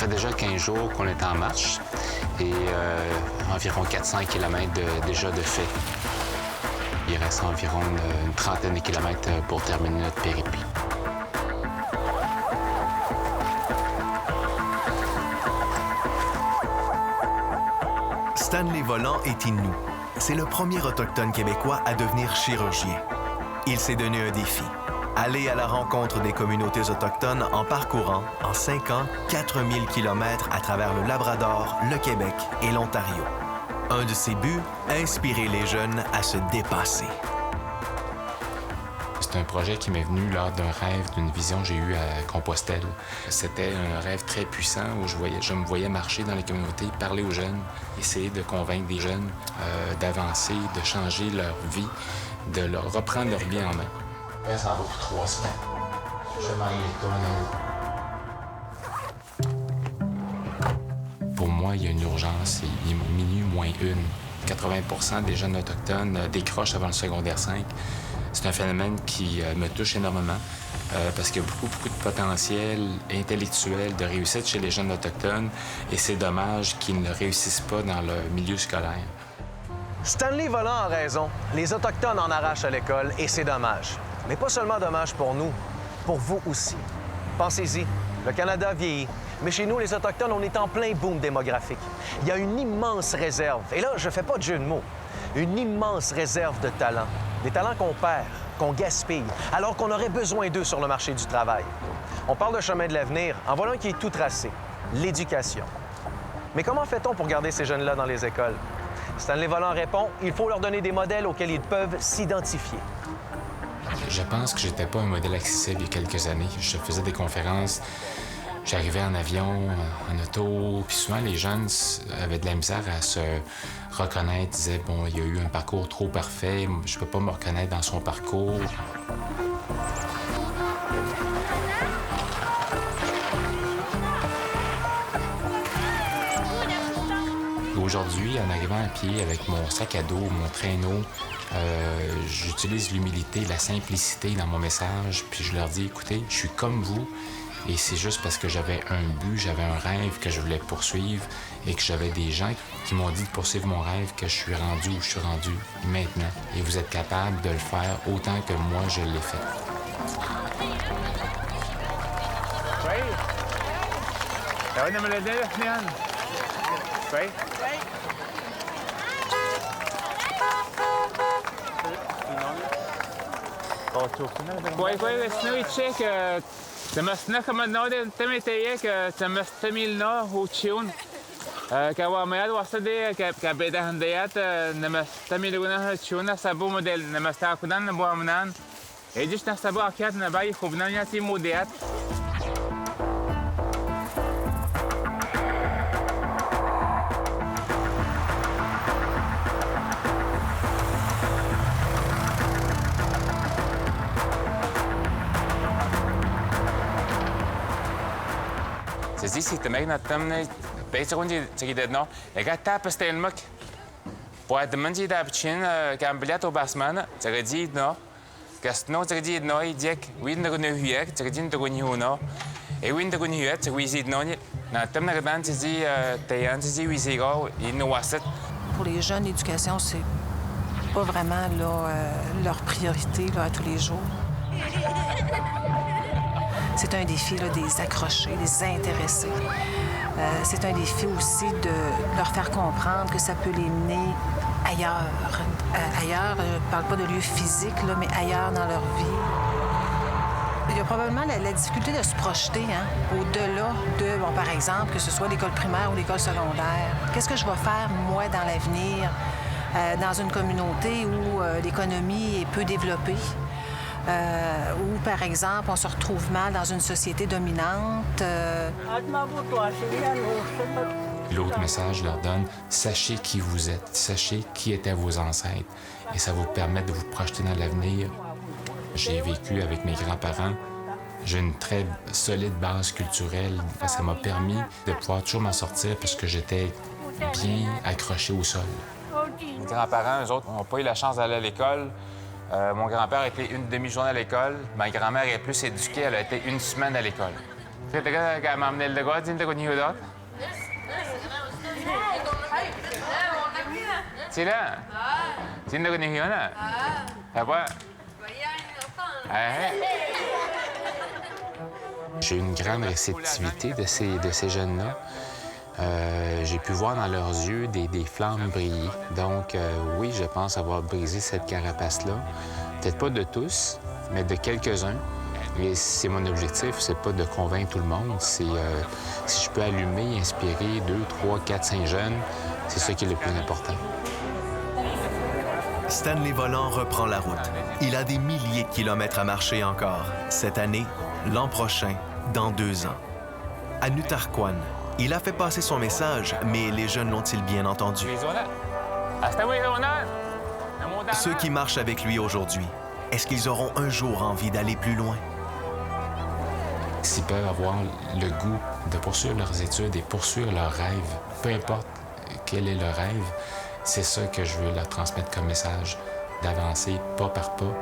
fait déjà 15 jours qu'on est en marche et environ 400 km déjà de fait. Il reste environ une trentaine de kilomètres pour terminer notre périple. Stanley Volant est Innu. C'est le premier autochtone québécois à devenir chirurgien. Il s'est donné un défi. Aller à la rencontre des communautés autochtones en parcourant, en 5 ans, 4000 km à travers le Labrador, le Québec et l'Ontario. Un de ses buts, inspirer les jeunes à se dépasser. C'est un projet qui m'est venu lors d'un rêve, d'une vision que j'ai eue à Compostelle. C'était un rêve très puissant où je me voyais marcher dans les communautés, parler aux jeunes, essayer de convaincre des jeunes d'avancer, de changer leur vie, de leur reprendre leur vie en main. Ça en va pour 3 semaines. Je m'en ai. Pour moi, il y a une urgence. Il est minuit moins 1. 80 des jeunes autochtones décrochent avant le secondaire 5. C'est un phénomène qui me touche énormément parce qu'il y a beaucoup de potentiel intellectuel de réussite chez les jeunes autochtones et c'est dommage qu'ils ne réussissent pas dans le milieu scolaire. Stanley Volant a raison. Les Autochtones en arrachent à l'école et c'est dommage. Mais pas seulement dommage pour nous, pour vous aussi. Pensez-y, le Canada vieillit. Mais chez nous, les Autochtones, on est en plein boom démographique. Il y a une immense réserve. Et là, je fais pas de jeu de mots. Une immense réserve de talents. Des talents qu'on perd, qu'on gaspille, alors qu'on aurait besoin d'eux sur le marché du travail. On parle de chemin de l'avenir. En voilà un qui est tout tracé. L'éducation. Mais comment fait-on pour garder ces jeunes-là dans les écoles? Stanley Volant répond, il faut leur donner des modèles auxquels ils peuvent s'identifier. Je pense que j'étais pas un modèle accessible il y a quelques années. Je faisais des conférences, j'arrivais en avion, en auto, puis souvent les jeunes avaient de la misère à se reconnaître, disaient, bon, il y a eu un parcours trop parfait, je peux pas me reconnaître dans son parcours. Aujourd'hui, en arrivant à pied avec mon sac à dos, mon traîneau, j'utilise l'humilité, la simplicité dans mon message, puis je leur dis, écoutez, je suis comme vous, et c'est juste parce que j'avais un but, j'avais un rêve que je voulais poursuivre et que j'avais des gens qui m'ont dit de poursuivre mon rêve que je suis rendu où je suis rendu maintenant. Et vous êtes capable de le faire autant que moi, je l'ai fait. Koi snowy check temasna kamanode temeteye que temastamilno huchiun kawamayad wasade kabeda handayat namastamiluna chuna sabu model namastakudan buamnan ejish nasabu akiat nabai khubnan yati mudiat. Zdi si temeg na temne besegundi tegidedno ega tapestelmak poadmanji dabchin kambliat obasman tegedi no gastno tegedi no idek win de huek tegedi de gunhuno e win de gunhuet wizid no na temna gadan tezi tayan tezi wizigo inwasat. Pour les jeunes, l'éducation, c'est pas vraiment leur priorité là, à tous les jours. C'est un défi là, de les accrocher, de les intéresser. C'est un défi aussi de leur faire comprendre que ça peut les mener ailleurs. Ailleurs, je ne parle pas de lieu physique, là, mais ailleurs dans leur vie. Il y a probablement la difficulté de se projeter au-delà de, bon, par exemple, que ce soit l'école primaire ou l'école secondaire. Qu'est-ce que je vais faire, moi, dans l'avenir, dans une communauté où l'économie est peu développée? Ou, par exemple, on se retrouve mal dans une société dominante. L'autre message, je leur donne, sachez qui vous êtes, sachez qui étaient vos ancêtres. Et ça vous permet de vous projeter dans l'avenir. J'ai vécu avec mes grands-parents. J'ai une très solide base culturelle. Ça m'a permis de pouvoir toujours m'en sortir parce que j'étais bien accroché au sol. Mes grands-parents, eux autres, n'ont pas eu la chance d'aller à l'école. Mon grand-père a été une demi-journée à l'école. Ma grand-mère est plus éduquée, elle a été une semaine à l'école. Kita ka mamnel de god, zinta ko ni hudot. Sila. Zinta ko ni hiona. Apa? J'ai eu une grande réceptivité de ces jeunes-là. J'ai pu voir dans leurs yeux des flammes briller. Donc, oui, je pense avoir brisé cette carapace-là. Peut-être pas de tous, mais de quelques-uns. Et c'est mon objectif, c'est pas de convaincre tout le monde. C'est si je peux allumer, inspirer 2, 3, 4, 5 jeunes, c'est ça qui est le plus important. Stanley Volant reprend la route. Il a des milliers de kilomètres à marcher encore. Cette année, l'an prochain, dans 2 ans. À Nutarquan, il a fait passer son message, mais les jeunes l'ont-ils bien entendu? Ceux qui marchent avec lui aujourd'hui, est-ce qu'ils auront un jour envie d'aller plus loin? S'ils peuvent avoir le goût de poursuivre leurs études et poursuivre leurs rêves, peu importe quel est leur rêve, c'est ça que je veux leur transmettre comme message, d'avancer pas par pas,